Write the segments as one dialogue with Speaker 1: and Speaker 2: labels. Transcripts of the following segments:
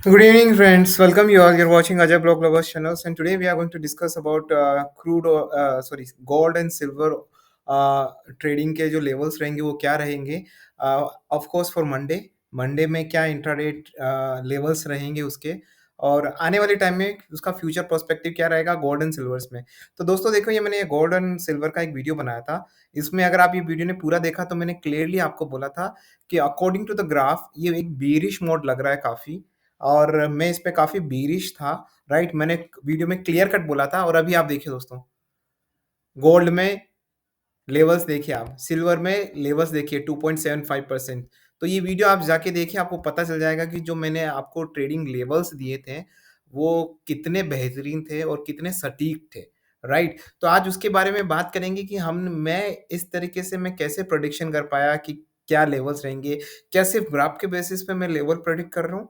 Speaker 1: Good evening, friends. Welcome you all. You're watching Ajay Blog Lovers channels, and today we are going to discuss about gold and silver uh, trading के जो levels रहेंगे वो क्या रहेंगे. Of course for Monday में क्या intraday levels रहेंगे उसके, और आने वाले टाइम में उसका फ्यूचर पर्सपेक्टिव क्या रहेगा गोल्ड एंड सिल्वर्स में. तो दोस्तों देखो, ये मैंने गोल्ड एंड सिल्वर का एक वीडियो बनाया था. इसमें अगर आप ये वीडियो ने पूरा देखा तो मैंने क्लियरली आपको बोला था कि अकॉर्डिंग टू द ग्राफ ये एक बेरिश मोड लग रहा है काफी, और मैं इस पे काफ़ी बीरिश था, राइट? मैंने वीडियो में क्लियर कट बोला था, और अभी आप देखिए दोस्तों, गोल्ड में लेवल्स देखिए आप, सिल्वर में लेवल्स देखिए 2.75%. तो ये वीडियो आप जाके देखिए, आपको पता चल जाएगा कि जो मैंने आपको ट्रेडिंग लेवल्स दिए थे, वो कितने बेहतरीन थे और कितने सटीक थे, राइट? तो आज उसके बारे में बात करेंगे कि हम मैं इस तरीके से मैं कैसे प्रेडिक्शन कर पाया कि क्या लेवल्स रहेंगे? क्या सिर्फ़ ग्राफ के बेसिस पे मैं लेवल प्रेडिक्ट कर रहा हूँ?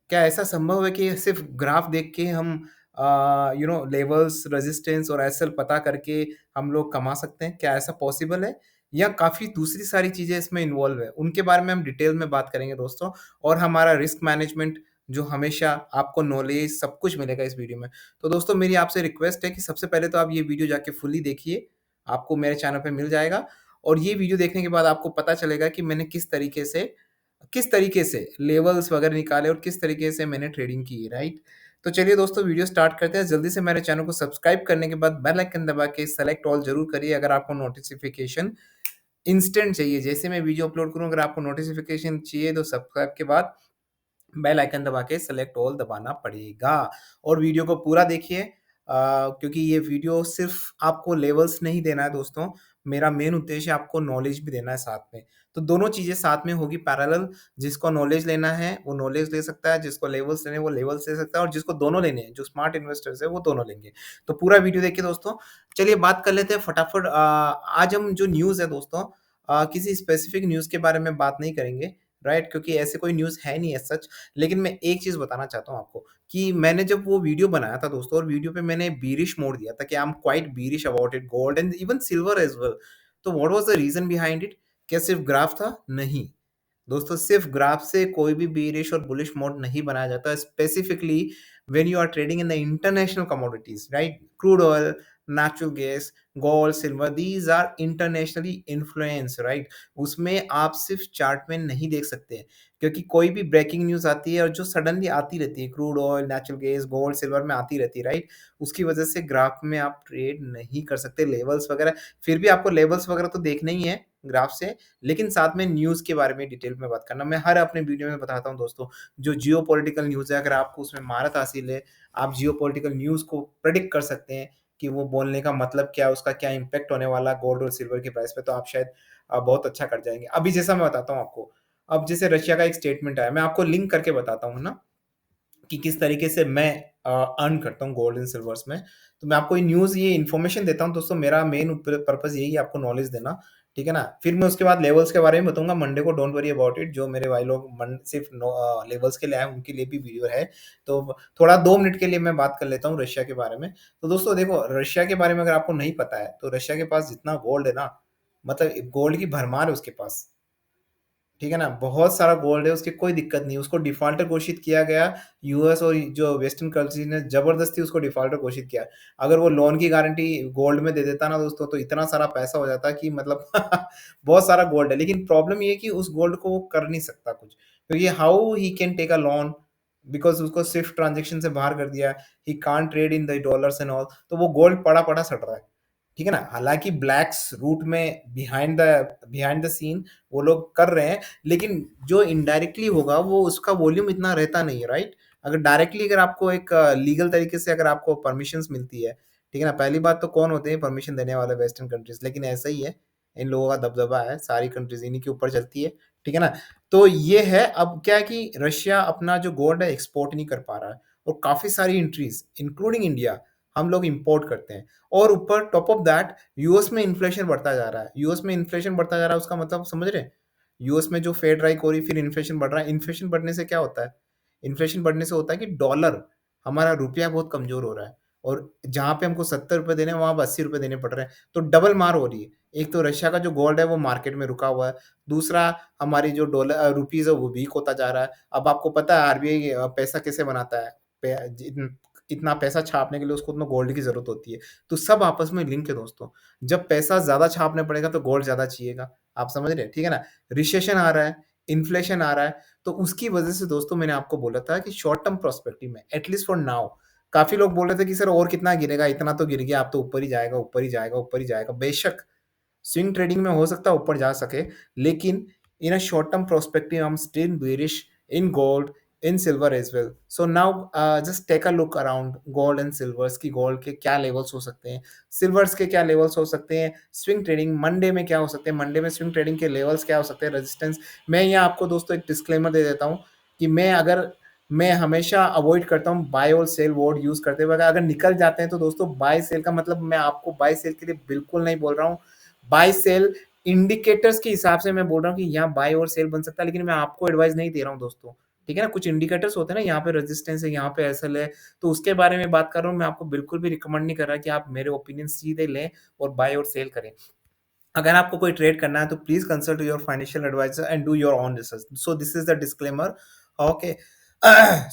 Speaker 1: क्या ऐसा संभव है कि सिर्फ़ ग्राफ देख के हम लेवल्स, रेजिस्टेंस और एसएल पता करके हम लोग कमा सकते हैं? क्या ऐसा पॉसिबल है? या काफ़ी दूसरी सारी चीज़ें इसमें इन्वॉल्व है? उनके बारे में हम डिटेल में बात करेंगे दोस्तों, और हमारा रिस्क मैनेजमेंट जो हमेशा आपको नॉलेज सब कुछ मिलेगा इस वीडियो में. तो दोस्तों मेरी आपसे रिक्वेस्ट है कि सबसे पहले तो आप ये वीडियो जाके फुल्ली देखिए, आपको मेरे चैनल पे मिल जाएगा, और ये वीडियो देखने के बाद आपको पता चलेगा कि मैंने किस तरीके से लेवल्स वगैरह निकाले और किस तरीके से मैंने ट्रेडिंग की, राइट? तो चलिए दोस्तों वीडियो स्टार्ट करते हैं। जल्दी से मेरे चैनल को सब्सक्राइब करने के बाद बेल आइकन दबा के सेलेक्ट ऑल ज़रूर करिए अगर आपको नोटिफ़िकेशन इंस्टेंट चाहिए। जैसे मैं वीडियो अपलोड करूँ, अगर आपको नोटिफ़िकेशन चाहिए तो सब्सक्राइब के बाद बेल आइकन दबा के सेलेक्ट ऑल दबाना पड़ेगा, और वीडियो को पूरा देखिए, क्योंकि ये वीडियो सिर्फ आपको लेवल्स नहीं देना है दोस्तों, मेरा मेन उद्देश्य आपको नॉलेज भी देना है साथ में. तो दोनों चीज़ें साथ में होगी पैरेलल. जिसको नॉलेज लेना है वो नॉलेज ले सकता है, जिसको लेवल्स लेने हैं वो लेवल्स ले सकता है, और जिसको दोनों लेने हैं, जो स्मार्ट इन्वेस्टर्स हैं वो दोनों लेंगे. तो पूरा वीडियो देखिए दोस्तों. चलिए बात कर लेते हैं फटाफट. आज हम जो न्यूज़ है दोस्तों, किसी स्पेसिफिक न्यूज़ के बारे में बात नहीं करेंगे, राइट? क्योंकि ऐसे कोई न्यूज़ है नहीं एज़ सच. लेकिन मैं एक चीज़ बताना चाहता हूँ आपको कि मैंने जब वो वीडियो बनाया था दोस्तों, और वीडियो पे मैंने बीरिश मोड दिया था कि I am quite bearish about it gold and even silver as well. तो what was the reason behind it? क्या सिर्फ़ ग्राफ था? नहीं. दोस्तों सिर्फ़ ग्राफ से कोई भी बीरिश और बुलिश मोड नहीं बनाया जाता, specifically when you are trading in the international commodities, right? Crude oil, natural gas, gold, silver, these are internationally influenced, right? उसमें आप सिर्फ़ चार्ट में नहीं देख सकते हैं, क्योंकि कोई भी ब्रेकिंग न्यूज़ आती है और जो सडनली आती रहती है, crude oil, natural gas, gold, silver में आती रहती है, राइट? उसकी वजह से ग्राफ में आप ट्रेड नहीं कर सकते, लेवल्स वगैरह. फिर भी आपको लेवल्स वगैरह तो देखने ही है ग्राफ से, लेकिन साथ में न्यूज़ के बारे में डिटेल में बात करना. मैं हर अपने वीडियो में बताता हूँ दोस्तों, जो जियोपॉलिटिकल न्यूज़ है, अगर आपको उसमें महारत हासिल है, आप जियोपॉलिटिकल न्यूज़ को प्रेडिक्ट कर सकते हैं कि वो बोलने का मतलब क्या है, उसका क्या इम्पैक्ट होने वाला है गोल्ड और सिल्वर की प्राइस पे, तो आप शायद बहुत अच्छा कर जाएँगे. अभी जैसा मैं बताता हूँ आपको, अब जैसे रशिया का एक स्टेटमेंट आया, मैं आपको लिंक करके बताता हूँ ना कि किस तरीके से मैं अर्न करता हूँ गोल्ड एंड सिल्वर्स में. तो मैं आपको ये न्यूज़, ये इन्फॉर्मेशन देता हूँ दोस्तों, मेरा मेन पर्पज़ यही है आपको नॉलेज देना, ठीक है ना? फिर मैं उसके बाद लेवल्स के बारे में बताऊँगा मंडे को, डोंट वरी अबाउट इट. जो मेरे भाई लोग सिर्फ़ लेवल्स के लिए आए हैं, उनके लिए भी वीडियो है. तो थोड़ा 2 मिनट के लिए मैं बात कर लेता हूँ रशिया के बारे में. तो दोस्तों देखो, रशिया के बारे में अगर आपको नहीं पता है, तो रशिया के पास जितना गोल्ड है ना, मतलब गोल्ड की भरमार है उसके पास. ठीक है ना? बहुत सारा गोल्ड है, उसकी कोई दिक्कत नहीं है, उसको डिफ़ॉल्टर घोषित किया गया. यूएस और जो वेस्टर्न कंट्रीज़ ने ज़बरदस्ती उसको डिफ़ॉल्टर घोषित किया. अगर वो लोन की गारंटी गोल्ड में दे देता ना दोस्तों, तो इतना सारा पैसा हो जाता कि मतलब बहुत सारा गोल्ड है, लेकिन प्रॉब्लम ये है कि उस गोल्ड को वो कर नहीं सकता कुछ. तो ये how he can take a loan, because उसको स्विफ्ट ट्रांज़ैक्शन से बाहर कर दिया. He can't trade in the dollars and all, तो वो गोल्ड पड़ा-पड़ा सड़ रहा है. ठीक है ना? हालाँकि ब्लैक्स रूट में बिहाइंड द सीन वो लोग कर रहे हैं, लेकिन जो इनडायरेक्टली होगा वो उसका वॉल्यूम इतना रहता नहीं है, राइट? अगर आपको एक लीगल तरीके से अगर आपको परमिशंस मिलती है, ठीक है ना? पहली बात तो कौन होते हैं परमिशन देने वाले? वेस्टर्न कंट्रीज़, लेकिन ऐसा ही है, इन लोगों का दबदबा है, सारी कंट्रीज़ इन्हीं के ऊपर चलती है, ठीक है ना? तो ये है, अब क्या है कि रशिया अपना जो गोल्ड है एक्सपोर्ट नहीं कर पा रहा है, और काफ़ी सारी कंट्रीज़ इंक्लूडिंग इंडिया हम लोग इम्पोर्ट करते हैं, और ऊपर टॉप ऑफ दैट यूएस में इन्फ्लेशन बढ़ता जा रहा है. यूएस में इन्फ्लेशन बढ़ता जा रहा है, उसका मतलब समझ रहे हैं? यूएस में जो फेड हाइक हो रही, फिर इन्फ्लेशन बढ़ रहा है. इन्फ्लेशन बढ़ने से क्या होता है? इन्फ्लेशन बढ़ने से होता है कि डॉलर, हमारा रुपया बहुत कमज़ोर हो रहा है. और जहाँ पे हमको ₹70 देने हैं, वहाँ अब ₹80 देने पड़ रहे हैं, तो डबल मार हो रही है। एक तो रशिया का जो गोल्ड है वो मार्केट में रुका हुआ है, दूसरा हमारी जो रुपीज़ है वो वीक होता जा रहा है। अब आपको पता है आरबीआई पैसा कैसे बनाता है, पे जिन इतना पैसा छापने के लिए उसको उतना गोल्ड की ज़रूरत होती है। तो सब आपस में लिंक है दोस्तों। जब पैसा ज़्यादा छापना पड़ेगा तो गोल्ड ज़्यादा चाहिएगा। आप समझ रहे हैं, ठीक है ना? रिसेशन आ रहा है, इन्फ्लेशन आ रहा है, तो उसकी वजह से दोस्तों मैंने आपको बोला था कि शॉर्ट टर्म पर्सपेक्टिव में एट लीस्ट फॉर नाउ काफ़ी लोग बोल रहे थे कि सर और कितना गिरेगा? इतना तो गिर गया, अब तो ऊपर ही जाएगा, ऊपर ही जाएगा, ऊपर ही जाएगा। बेशक स्विंग ट्रेडिंग में हो सकता है ऊपर जा सके, लेकिन in a short term perspective I am still bearish in gold, in silver as well. So now just take a look around gold and silvers कि गोल्ड के क्या लेवल्स हो सकते हैं, सिल्वर्स के क्या लेवल्स हो सकते हैं, स्विंग ट्रेडिंग मंडे में क्या हो सकते हैं, मंडे में स्विंग ट्रेडिंग के लेवल्स क्या हो सकते हैं, रेजिस्टेंस। मैं यहाँ आपको दोस्तों एक डिस्क्लेमर दे देता हूँ कि मैं हमेशा अवॉइड करता हूँ बाय और सेल वर्ड यूज़ करते हुए। अगर निकल जाते हैं तो दोस्तों बाय सेल का मतलब मैं आपको बाय सेल के लिए बिल्कुल नहीं बोल रहा हूँ। बाय सेल इंडिकेटर्स के हिसाब से मैं बोल रहा हूँ कि यहाँ बाय और सेल बन सकता है, लेकिन मैं आपको एडवाइस नहीं दे रहा हूँ दोस्तों। ठीक है ना? कुछ इंडिकेटर्स होते हैं ना, यहाँ पे रेजिस्टेंस है, यहाँ पे एसएल है, तो उसके बारे में बात कर रहा हूँ। मैं आपको बिल्कुल भी रिकमेंड नहीं कर रहा कि आप मेरे ओपिनियन सीधे लें और बाय और सेल करें। अगर आपको कोई ट्रेड करना है तो please consult your financial advisor and do your own research. So this is the disclaimer. Okay.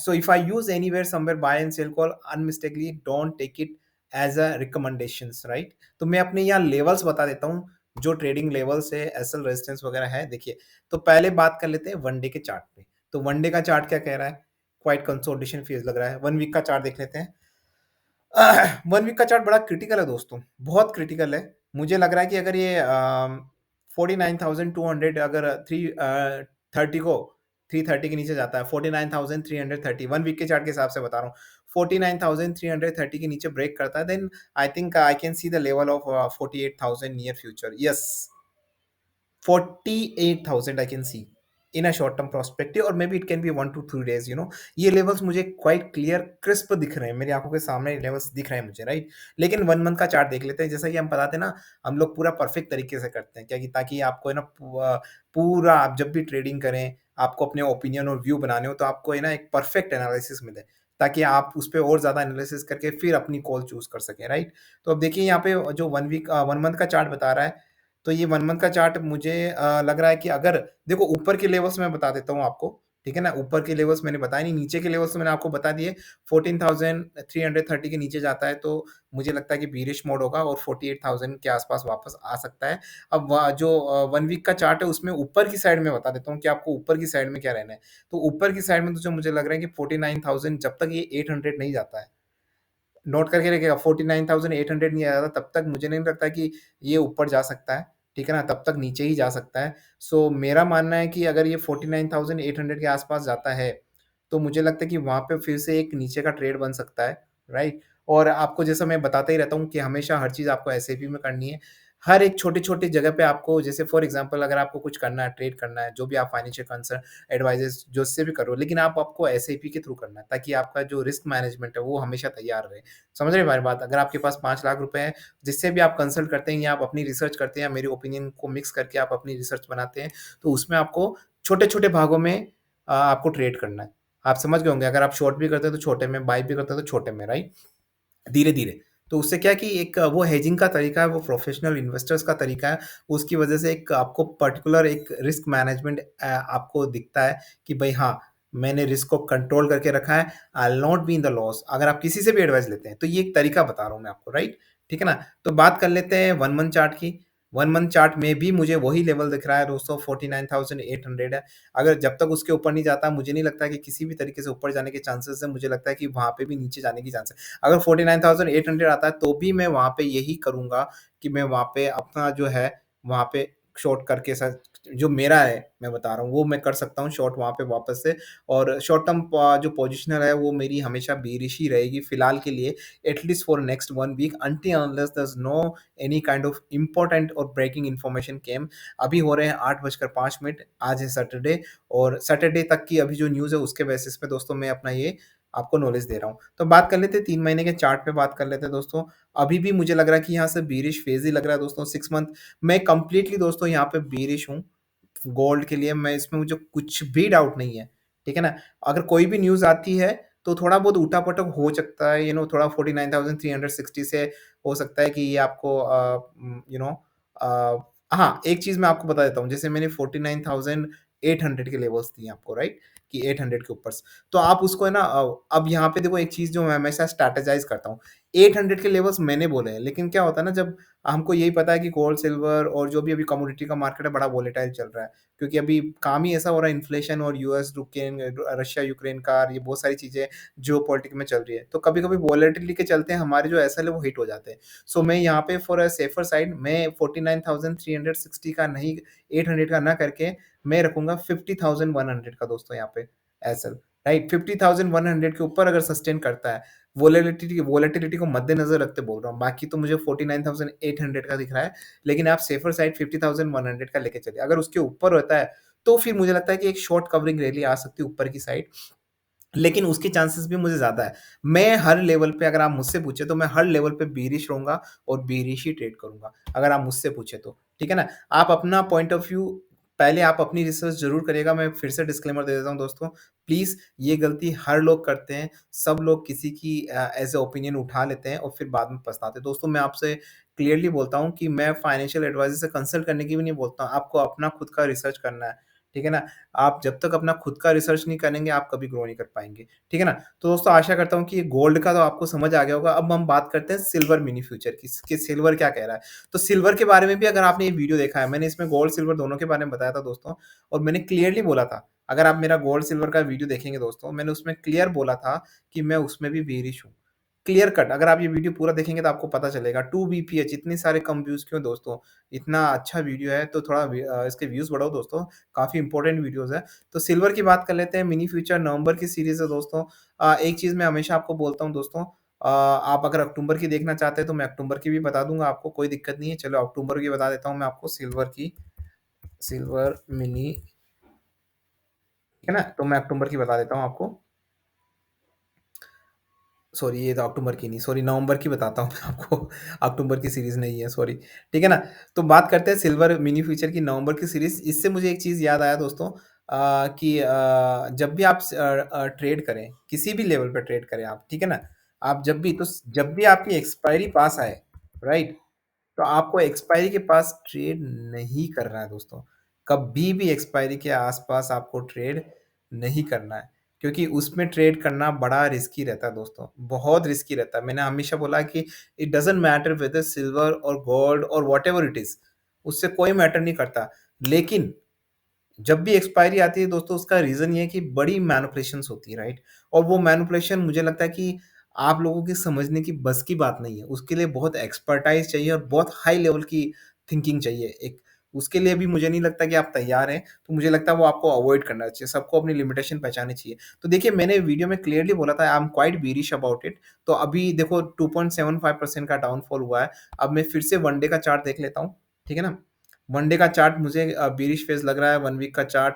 Speaker 1: So if I use anywhere somewhere buy and sell call, unmistakably don't take it as a recommendations, right? तो मैं अपने यहाँ levels बता देता हूँ, जो trading levels है, SL resistance वगैरह है। देखिए, तो पहले बात कर लेते हैं वन डे के चार्ट पे। तो वन डे का चार्ट क्या कह रहा है? क्वाइट कंसोलिडेशन फेज लग रहा है। वन वीक का चार्ट देख लेते हैं। वन वीक का चार्ट बड़ा क्रिटिकल है दोस्तों, बहुत क्रिटिकल है। मुझे लग रहा है कि अगर ये 49,200 अगर 330 को 330 के नीचे जाता है, 49,330 वन वीक के चार्ट के हिसाब से बता रहा हूँ, 49,330 के नीचे ब्रेक करता है, then I think I can see the level of 48,000 near future. Yes, 48,000 I can see in a short term perspective, or maybe it can be 1 to 2 days, you know। ये लेवल्स मुझे quite clear crisp दिख रहे हैं, मेरी आंखों के सामने levels दिख रहे हैं मुझे, राइट। लेकिन वन मंथ का चार्ट देख लेते हैं। जैसा कि हम बताते हैं ना, हम लोग पूरा परफेक्ट तरीके से करते हैं, क्या कि ताकि आपको है ना पूरा आप जब भी ट्रेडिंग करें, आपको अपने ओपिनियन और व्यू बनाने हो, तो आपको है ना एक परफेक्ट एनालिसिस मिले, ताकि आप उस पर और ज़्यादा एनालिसिस करके फिर अपनी कॉल चूज कर सकें, राइट। तो अब देखिए यहाँ पे जो वन मंथ का चार्ट बता रहा है, तो ये 1 मंथ का चार्ट मुझे लग रहा है कि अगर देखो ऊपर के लेवल्स मैं बता देता हूँ आपको, ठीक है ना? ऊपर के लेवल्स मैंने बताए नहीं, नीचे के लेवल्स तो मैंने आपको बता दिए। 14,330 के नीचे जाता है तो मुझे लगता है कि बीरिश मोड होगा और 48,000 के आस-पास वापस आ सकता है। अब जो 1 वीक का चार्ट है उसमें ऊपर की साइड में बता देता हूँ कि आपको ऊपर की साइड में क्या रहना है। तो ऊपर की साइड में तो जो मुझे लग रहा है कि 49,000 जब तक ये 800 नहीं जाता है, नोट करके रखिएगा, 49,800 नहीं आया था तब तक मुझे नहीं लगता कि ये ऊपर जा सकता है, ठीक है ना? तब तक नीचे ही जा सकता है। सो मेरा मानना है कि अगर ये 49,800 के आस-पास जाता है, तो मुझे लगता है कि वहाँ पे फिर से एक नीचे का ट्रेड बन सकता है, राइट? और आपको जैसा मैं बताता ही रहता हूँ कि हमेशा हर चीज़ आपको एसआईपी में करनी है। हर एक छोटी-छोटी जगह पे आपको, जैसे फॉर एग्ज़ाम्पल अगर आपको कुछ करना है, ट्रेड करना है, जो भी आप फाइनेंशियल कंसर्न एडवाइज़र्स जिससे भी करो, लेकिन आपको एसआईपी के थ्रू करना है, ताकि आपका जो रिस्क मैनेजमेंट है वो हमेशा तैयार रहे। समझ रहे हैं मेरी बात? अगर आपके पास 5 लाख रुपए हैं, जिससे भी आप कंसल्ट करते हैं या आप अपनी रिसर्च करते हैं या मेरे ओपिनियन को मिक्स करके आप अपनी रिसर्च बनाते हैं, तो उसमें आपको छोटे-छोटे भागों में आपको ट्रेड करना है। आप समझ गए होंगे, अगर आप शॉर्ट भी करते हैं तो छोटे में, बाय भी करते हैं तो छोटे में, राइट? धीरे-धीरे। तो उससे क्या है कि एक वो हेजिंग का तरीका है, वो प्रोफेशनल इन्वेस्टर्स का तरीका है। उसकी वजह से एक आपको पर्टिकुलर एक रिस्क मैनेजमेंट आपको दिखता है कि भई हाँ, मैंने रिस्क को कंट्रोल करके रखा है, I will not be in the loss. अगर आप किसी से भी एडवाइस लेते हैं, तो ये एक तरीका बता रहा हूँ मैं आपको, राइट? ठीक है ना? तो बात कर लेते हैं 1 मंथ चार्ट की। 1 मंथ चार्ट में भी मुझे वही लेवल दिख रहा है दोस्तों, 49,800 है। अगर जब तक उसके ऊपर नहीं जाता, मुझे नहीं लगता कि किसी भी तरीके से ऊपर जाने के चांसेस हैं। मुझे लगता है कि वहाँ पे भी नीचे जाने की चांस है। अगर 49,800 आता है तो भी मैं वहाँ पे यही करूँगा कि मैं वहाँ पे अपना जो है वहाँ पे शॉर्ट करके जो मेरा है मैं बता रहा हूँ वो मैं कर सकता हूँ शॉर्ट वहाँ पे वापस से। और शॉर्ट टर्म जो पोजीशनल है वो मेरी हमेशा बेरिश ही रहेगी फिलहाल के लिए, at least for next 1 week until unless there is no any kind of important और ब्रेकिंग इन्फॉर्मेशन केम। अभी हो रहे हैं 8:05, आज है सैटरडे, और सैटरडे तक की अभी जो न्यूज़ है उसके बेसिस पे दोस्तों मैं अपना ये आपको नॉलेज दे रहा हूँ। तो बात कर लेते हैं 3 महीने के चार्ट पे बात कर लेते हैं दोस्तों। अभी भी मुझे लग रहा है कि यहाँ से बेयरिश फेज़ ही लग रहा है दोस्तों। 6 मंथ मैं कंप्लीटली दोस्तों यहाँ पे बेयरिश हूँ। गोल्ड के लिए मैं इसमें मुझे कुछ भी डाउट नहीं है, ठीक है ना? अगर कोई भी न्यूज़ आती है तो थोड़ा बहुत ऊटा-पटक हो सकता है, थोड़ा 49,360 से हो सकता है कि ये आपको हाँ, एक चीज़ मैं आपको बता देता हूँ, जैसे मैंने 49,800 के लेवल्स दिए आपको, राइट? कि 800 के ऊपर से। तो आप उसको है ना अब यहाँ पे देखो एक चीज़ जो मैं हमेशा स्ट्रैटेजाइज़ करता हूँ। 800 के लेवल्स मैंने बोले हैं, लेकिन क्या होता है ना जब हमको यही पता है कि गोल्ड, सिल्वर और जो भी अभी कमोडिटी का मार्केट है बड़ा वोलेटाइल चल रहा है। क्योंकि अभी काम ही ऐसा हो रहा है इन्फ्लेशन और यूएस, यूक्रेन रशिया, यूक्रेन का ये बहुत सारी चीज़ें जियोपॉलिटिक्स में चल रही है। तो कभी-कभी वोलेटिलिटी के चलते हमारे जो एसएल है वो हिट हो जाते हैं। सो मैं यहाँ पे फॉर अ सेफर साइड मैं 49,360 का नहीं 800 का ना करके मैं रखूँगा 50,100 का दोस्तों यहाँ पे एसएल, राइट? 50,100 के ऊपर अगर सस्टेन करता है, वोलेटिलिटी को मद्देनज़र रखते बोल रहा हूँ। बाकी तो मुझे 49,800 का दिख रहा है, लेकिन आप सेफर साइड 50,100 का लेके चलिए। अगर उसके ऊपर होता है, तो फिर मुझे लगता है कि एक शॉर्ट कवरिंग रैली आ सकती है ऊपर की साइड। लेकिन उसके चांसेस भी मुझे ज़्यादा है। मैं हर लेवल पे अगर आप मुझसे पूछे तो मैं हर लेवल पे बेयरिश रहूँगा और बेयरिश ही ट्रेड करूँगा, अगर आप मुझसे पूछे तो, ठीक है ना? आप अपना पॉइंट ऑफ व्यू पहले आप अपनी रिसर्च ज़रूर करिएगा, मैं फिर से डिस्क्लेमर दे देता हूँ दोस्तों, प्लीज़ ये गलती हर लोग करते हैं, सब लोग किसी की एज़ अ ओपिनियन उठा लेते हैं और फिर बाद में पछताते हैं। दोस्तों मैं आपसे क्लियरली बोलता हूँ कि मैं फाइनेंशियल एडवाइज़र से कंसल्ट करने की भी नहीं बोलता हूँ, आपको अपना खुद का रिसर्च करना है, ठीक है ना? आप जब तक अपना खुद का रिसर्च नहीं करेंगे, आप कभी ग्रो नहीं कर पाएँगे। ठीक है ना? तो दोस्तों आशा करता हूँ कि ये गोल्ड का तो आपको समझ आ गया होगा। अब हम बात करते हैं सिल्वर मिनी फ्यूचर की, कि सिल्वर क्या कह रहा है। तो सिल्वर के बारे में भी अगर आपने ये वीडियो देखा है, मैंने इसमें गोल्ड, सिल्वर दोनों के बारे में बताया था दोस्तों और मैंने क्लियरली बोला था, अगर आप मेरा गोल्ड, सिल्वर का वीडियो देखेंगे दोस्तों, मैंने उसमें क्लियर बोला था कि मैं उसमें भी बेयरिश हूँ। क्लियर कट अगर आप ये वीडियो पूरा देखेंगे तो आपको पता चलेगा। 2 बीपीएच इतने सारे कम व्यूज़ क्यों दोस्तों? इतना अच्छा वीडियो है तो थोड़ा इसके व्यूज़ बढ़ाओ दोस्तों, काफ़ी इंपॉर्टेंट वीडियोज़ है। तो सिल्वर की बात कर लेते हैं, मिनी फ्यूचर नवंबर की सीरीज़ है दोस्तों। एक चीज़ मैं हमेशा आपको बोलता हूँ दोस्तों आप अगर अक्टूबर की देखना चाहते हैं तो मैं अक्टूबर की भी बता दूँगा आपको, कोई दिक्कत नहीं है। चलो अक्टूबर की बता देता हूँ मैं आपको सिल्वर की, सिल्वर मिनी, ठीक है ना? तो मैं अक्टूबर की बता देता हूँ आपको। सॉरी ये तो अक्टूबर की नहीं, सॉरी नवंबर की बताता हूँ मैं आपको। अक्टूबर की सीरीज़ नहीं है, सॉरी। ठीक है ना? तो बात करते हैं सिल्वर मिनी फ्यूचर की नवंबर की सीरीज़। इससे मुझे एक चीज़ याद आया दोस्तों कि जब भी आप ट्रेड करें, किसी भी लेवल पे ट्रेड करें आप, ठीक है ना? आप जब भी आपकी एक्सपायरी पास आए, राइट? तो आपको एक्सपायरी के पास ट्रेड नहीं करना है दोस्तों। कभी भी एक्सपायरी के आस-पास आपको ट्रेड नहीं करना है, क्योंकि उसमें ट्रेड करना बड़ा रिस्की रहता है दोस्तों, बहुत रिस्की रहता है। मैंने हमेशा बोला कि it doesn't matter whether silver और गोल्ड और व्हाटएवर इट इज़, उससे कोई मैटर नहीं करता। लेकिन जब भी एक्सपायरी आती है दोस्तों उसका रीज़न ये है कि बड़ी मैनिपुलेशंस होती है, राइट? और वो मैनिपुलेशन मुझे लगता है कि आप लोगों की समझने की बस की बात नहीं है। उसके लिए बहुत एक्सपर्टाइज़ चाहिए और बहुत हाई लेवल की थिंकिंग चाहिए। एक उसके लिए भी मुझे नहीं लगता कि आप तैयार हैं, तो मुझे लगता है वो आपको अवॉइड करना चाहिए। सबको अपनी लिमिटेशन पहचाननी चाहिए। तो देखिए मैंने वीडियो में क्लियरली बोला था आई am quite bearish about it. तो अभी देखो 2.75% का डाउनफॉल हुआ है। अब मैं फिर से वन डे का चार्ट देख लेता हूँ, ठीक है ना? वन डे का चार्ट मुझे बेयरिश फेज़ लग रहा है, 1 वीक का चार्ट,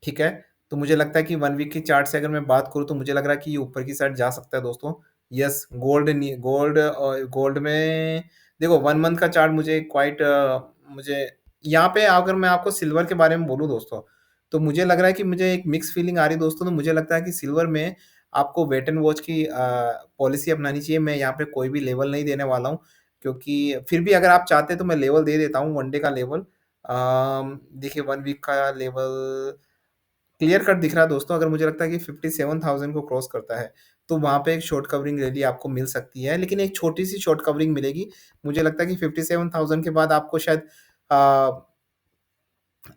Speaker 1: ठीक है? तो मुझे लगता है कि 1 वीक की चार्ट से अगर मैं बात करूँ तो मुझे लग रहा है कि ये ऊपर की साइड जा सकता है दोस्तों। यस, गोल्ड में देखो 1 मंथ का चार्ट मुझे मुझे यहाँ पे अगर मैं आपको सिल्वर के बारे में बोलूँ दोस्तों, तो मुझे लग रहा है कि मुझे एक मिक्स फीलिंग आ रही है दोस्तों, तो मुझे लगता है कि सिल्वर में आपको वेट एंड वॉच की पॉलिसी अपनानी चाहिए। मैं यहाँ पे कोई भी लेवल नहीं देने वाला हूँ, क्योंकि फिर भी अगर आप चाहते हैं तो मैं लेवल दे देता हूँ, वन डे का लेवल। देखिए 1 वीक का लेवल क्लियर कट दिख रहा है दोस्तों, अगर मुझे लगता है कि 57,000 को क्रॉस करता है, तो वहाँ पे एक शॉर्ट कवरिंग रैली आपको मिल सकती है, लेकिन एक छोटी-सी शॉर्ट कवरिंग मिलेगी। मुझे लगता है कि 57,000 के बाद आपको शायद अ,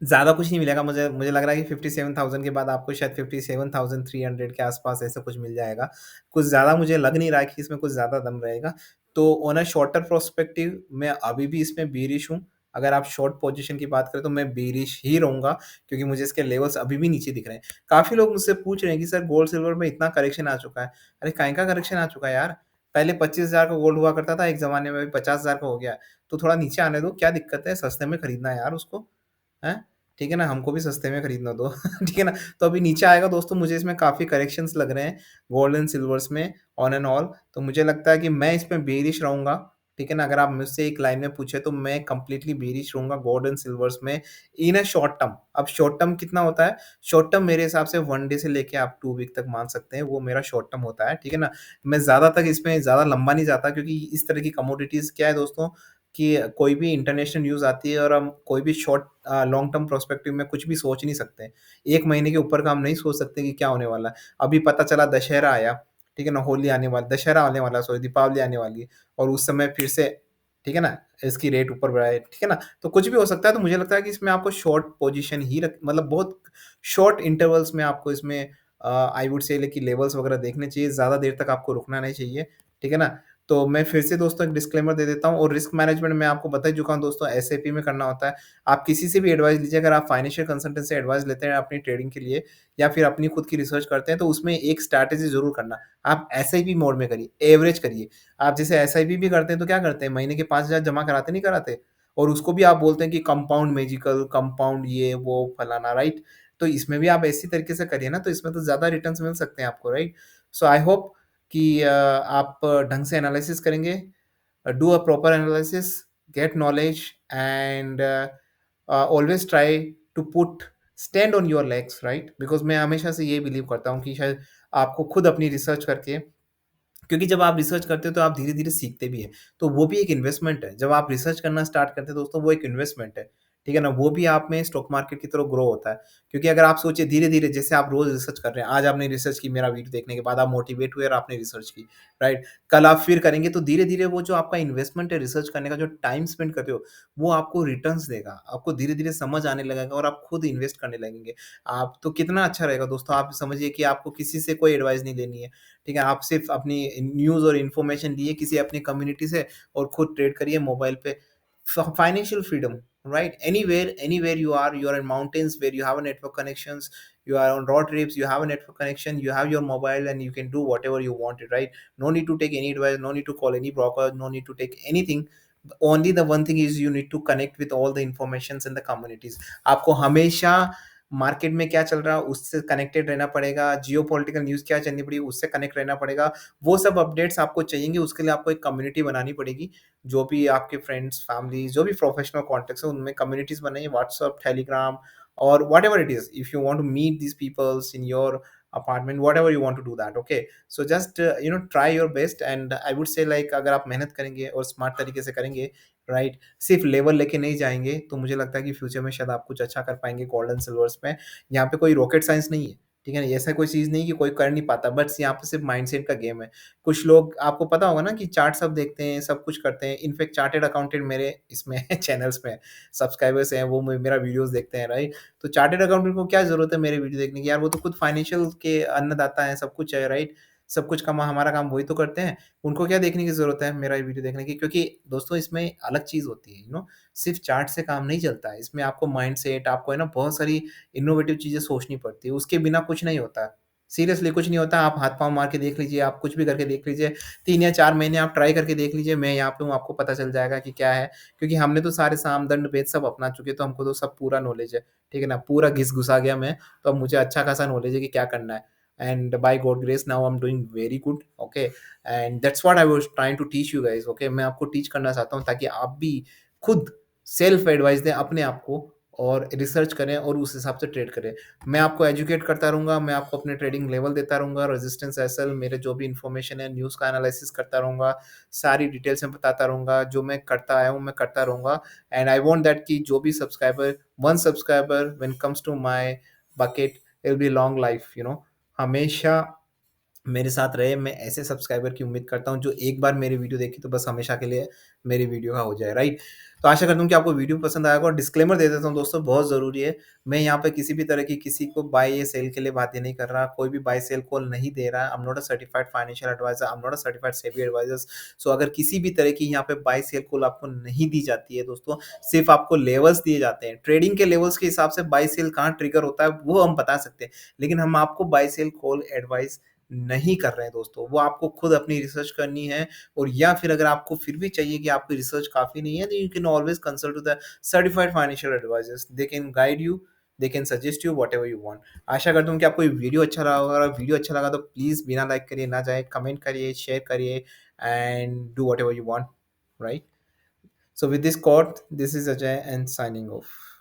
Speaker 1: ज़्यादा कुछ नहीं मिलेगा, मुझे मुझे लग रहा है कि 57,000 के बाद आपको शायद 57,300 के आस-पास ऐसा कुछ मिल जाएगा। कुछ ज़्यादा मुझे लग नहीं रहा है कि इसमें कुछ ज़्यादा दम रहेगा। तो ऑन अ शॉर्टर पर्सपेक्टिव मैं अभी भी इसमें बेयरिश हूँ। अगर आप शॉर्ट पोज़ीशन की बात करें तो मैं बेयरिश ही रहूँगा, क्योंकि मुझे इसके लेवल्स अभी भी नीचे दिख रहे हैं। काफ़ी लोग मुझसे पूछ रहे हैं कि सर गोल्ड सिल्वर में इतना करेक्शन आ चुका है। अरे काहे का करेक्शन आ चुका है यार? पहले 25,000 का गोल्ड हुआ करता था एक ज़माने में, अभी 50,000 का हो गया है। तो थोड़ा नीचे आने दो, क्या दिक्कत है? सस्ते में खरीदना है यार उसको। हैं? ठीक है ना? हमको भी सस्ते में खरीदना दो। ठीक है ना? तो अभी नीचे आएगा दोस्तों, मुझे इसमें काफ़ी करेक्शंस लग रहे हैं, गोल्ड एंड सिल्वर्स में ऑन एंड ऑल। तो मुझे लगता है कि मैं इसमें बेयरिश रहूँगा। ठीक है ना? अगर आप मुझसे एक लाइन में पूछे तो मैं कंप्लीटली बेरिश रहूँगा गोल्ड एंड सिल्वर्स में इन अ शॉर्ट टर्म। अब शॉर्ट टर्म कितना होता है? शॉर्ट टर्म मेरे हिसाब से 1 डे से लेके आप 2 वीक तक मान सकते हैं, वो मेरा शॉर्ट टर्म होता है, ठीक है ना? मैं ज़्यादा तक इसमें ज़्यादा लंबा नहीं जाता क्योंकि इस तरह की कमोडिटीज़ क्या है दोस्तों कि कोई भी इंटरनेशनल न्यूज़ आती है और हम कोई भी लॉन्ग टर्म पर्सपेक्टिव में कुछ भी सोच नहीं सकते। 1 महीने के ऊपर का हम नहीं सोच सकते कि क्या होने वाला है। अभी पता चला दशहरा आया, ठीक है ना? होली आने वाली दशहरा आने वाला है, सॉरी दीपावली आने वाली है और उस समय फिर से, ठीक है ना? इसकी रेट ऊपर बढ़ाए, ठीक है ना? तो कुछ भी हो सकता है, तो मुझे लगता है कि इसमें आपको शॉर्ट पोज़ीशन ही रख मतलब बहुत शॉर्ट इंटरवल्स में आपको इसमें आई वुड से कि लेवल्स वगैरह देखने चाहिए, ज़्यादा देर तक आपको रुकना नहीं चाहिए, ठीक है ना? तो मैं फिर से दोस्तों एक डिस्क्लेमर दे देता हूँ और रिस्क मैनेजमेंट मैं आपको बता ही चुका हूँ दोस्तों एसआईपी में करना होता है। आप किसी से भी एडवाइस लीजिए, अगर आप फाइनेंशियल कंसल्टेंट से एडवाइस लेते हैं अपनी ट्रेडिंग के लिए या फिर अपनी खुद की रिसर्च करते हैं, तो उसमें एक स्ट्रैटेजी ज़रूर करना। आप एसआईपी मोड में करिए, एवरेज करिए। आप जैसे एसआईपी भी करते हैं तो क्या करते हैं, महीने के 5,000 जमा कराते नहीं कराते? और उसको भी आप बोलते हैं कि कंपाउंड मैजिकल, कंपाउंड ये वो फलाना, राइट? तो इसमें भी आप इसी तरीके से करिए ना, तो इसमें तो ज़्यादा रिटर्न्स मिल सकते हैं आपको, राइट? सो आई होप कि आप ढंग से एनालिसिस करेंगे, do a proper analysis, get knowledge, and always try to put stand on your legs, right? Because मैं हमेशा से ये बिलीव करता हूँ कि शायद आपको खुद अपनी रिसर्च करके, क्योंकि जब आप रिसर्च करते हो तो आप धीरे-धीरे सीखते भी हैं, तो वो भी एक इन्वेस्टमेंट है। जब आप रिसर्च करना स्टार्ट करते हैं दोस्तों, वो एक इन्वेस्टमेंट है, ठीक है ना? वो भी आप में स्टॉक मार्केट की तरह ग्रो होता है, क्योंकि अगर आप सोचिए धीरे-धीरे जैसे आप रोज़ रिसर्च कर रहे हैं, आज आपने रिसर्च की मेरा वीडियो देखने के बाद आप मोटिवेट हुए और आपने रिसर्च की, राइट? कल आप फिर करेंगे तो धीरे-धीरे वो जो आपका इन्वेस्टमेंट है रिसर्च करने का जो टाइम स्पेंड कर रहे हो, वो आपको रिटर्न्स देगा। आपको धीरे-धीरे समझ आने लगेगा और आप खुद इन्वेस्ट करने लगेंगे। आप तो कितना अच्छा रहेगा दोस्तों, आप समझिए कि आपको किसी से कोई एडवाइस नहीं लेनी है। ठीक है? आप सिर्फ़ अपनी न्यूज़ और इन्फॉर्मेशन लिए किसी अपनी कम्युनिटी से और खुद ट्रेड करिए मोबाइल पे। Financial freedom, right? Anywhere you are in mountains where you have a network connections, you are on road trips, you have a network connection, you have your mobile and you can do whatever you wanted, right? No need to take any advice, no need to call any broker, no need to take anything. Only the one thing is you need to connect with all the informations in the communities. आपको हमेशा market में क्या चल रहा है उससे connected रहना पड़ेगा, जियोपॉलिटिकल न्यूज़ क्या चलनी पड़ी उससे कनेक्ट रहना पड़ेगा। वो सब अपडेट्स आपको चाहिएँगे, उसके लिए आपको एक कम्युनिटी बनानी पड़ेगी। जो भी आपके फ्रेंड्स, फैमिली जो भी प्रोफेशनल कॉन्टैक्ट्स हैं उनमें कम्युनिटीज़ बनाइए WhatsApp, Telegram or whatever it is. If you want to meet these peoples in your apartment, whatever you want to do that, okay? So just try your best and I would say like अगर आप मेहनत करेंगे और smart तरीके से करेंगे, right? सिर्फ level लेके नहीं जाएँगे, तो मुझे लगता है कि फ्यूचर में शायद आप कुछ अच्छा कर पाएँगे गोल्ड एंड सिल्वर्स में। यहाँ पे कोई रॉकेट साइंस नहीं है, ठीक है ना? ऐसा कोई चीज़ नहीं कि कोई कर नहीं पाता, बस यहाँ पे सिर्फ माइंडसेट का गेम है। कुछ लोग आपको पता होगा ना कि चार्ट सब देखते हैं, सब कुछ करते हैं। इनफैक्ट चार्टर्ड अकाउंटेंट मेरे इसमें है चैनल्स में सब्सक्राइबर्स हैं, वो मेरा वीडियोज़ देखते हैं, राइट? तो चार्टर्ड अकाउंटेंट को क्या ज़रूरत है मेरे वीडियो देखने की यार, वो तो खुद फाइनेंशियल के अन्नदाता हैं, सब कुछ है, राइट? सब कुछ कमा हमारा काम वही तो करते हैं। उनको क्या देखने की ज़रूरत है मेरा ये वीडियो देखने की? क्योंकि दोस्तों इसमें अलग चीज़ होती है, सिर्फ़ चार्ट से काम नहीं चलता है। इसमें आपको माइंडसेट, आपको है ना बहुत सारी इनोवेटिव चीज़ें सोचनी पड़ती है। उसके बिना कुछ नहीं होता है। सीरियसली कुछ नहीं होता। आप हाथ-पाँव मार के देख लीजिए, आप कुछ भी करके देख लीजिए। 3 या 4 महीने आप ट्राई करके देख लीजिए, मैं यहाँ पे हूँ, आपको पता चल जाएगा कि क्या है। क्योंकि हमने तो सारे साम, दंड, भेद सब अपना चुके, तो हमको तो सब पूरा नॉलेज है। ठीक है ना? पूरा घिस-घुसा गया मैं, तो अब मुझे अच्छा खासा नॉलेज है कि क्या करना है। And by God grace now I am doing very good, okay. And that's what I was trying to teach you guys, okay. मैं आपको टीच करना चाहता हूँ ताकि आप भी खुद सेल्फ एडवाइस दें अपने आप को और रिसर्च करें और उस हिसाब से ट्रेड करें। मैं आपको एजुकेट करता रहूँगा, मैं आपको अपने ट्रेडिंग लेवल देता रहूँगा, रेजिस्टेंस एसएल मेरे जो भी इन्फॉर्मेशन है, न्यूज़ का एनालिसिस करता रहूँगा, सारी डिटेल्स में बताता रहूँगा, जो मैं करता आया हूँ, मैं करता रहूँगा। एंड आई वांट दैट कि जो भी subscriber, 1 subscriber when comes to my bucket, it will be long life, हमेशा मेरे साथ रहे। मैं ऐसे सब्सक्राइबर की उम्मीद करता हूँ जो एक बार मेरी वीडियो देखे तो बस हमेशा के लिए मेरी वीडियो का हो जाए, राइट? तो आशा करता हूँ कि आपको वीडियो पसंद आएगा और डिस्क्लेमर दे देता हूँ दोस्तों, बहुत ज़रूरी है। मैं यहाँ पे किसी भी तरह की किसी को बाय या सेल के लिए बातें नहीं कर रहा, कोई भी बाय सेल कॉल नहीं दे रहा। I am not a certified financial advisor, I am not a certified SEBI advisors. So अगर किसी भी तरह की यहाँ पे बाय सेल कॉल आपको नहीं दी जाती है दोस्तों, सिर्फ़ आपको लेवल्स दिए जाते हैं। ट्रेडिंग के लेवल्स के हिसाब से बाय सेल कहाँ ट्रिगर होता है वो हम बता सकते हैं, लेकिन हम आपको बाय सेल कॉल एडवाइस नहीं कर रहे हैं दोस्तों। वो आपको खुद अपनी रिसर्च करनी है और या फिर अगर आपको फिर भी चाहिए कि आपकी रिसर्च काफ़ी नहीं है, तो you can always consult with the certified financial advisors. They can guide you, they can suggest you whatever you want. आशा करता हूँ कि आपको ये वीडियो अच्छा लगा होगा। अगर वीडियो अच्छा लगा तो प्लीज़ बिना लाइक करिए ना जाए, कमेंट करिए, शेयर करिए and do whatever you want. right? So with this quote, this is Ajay and signing off.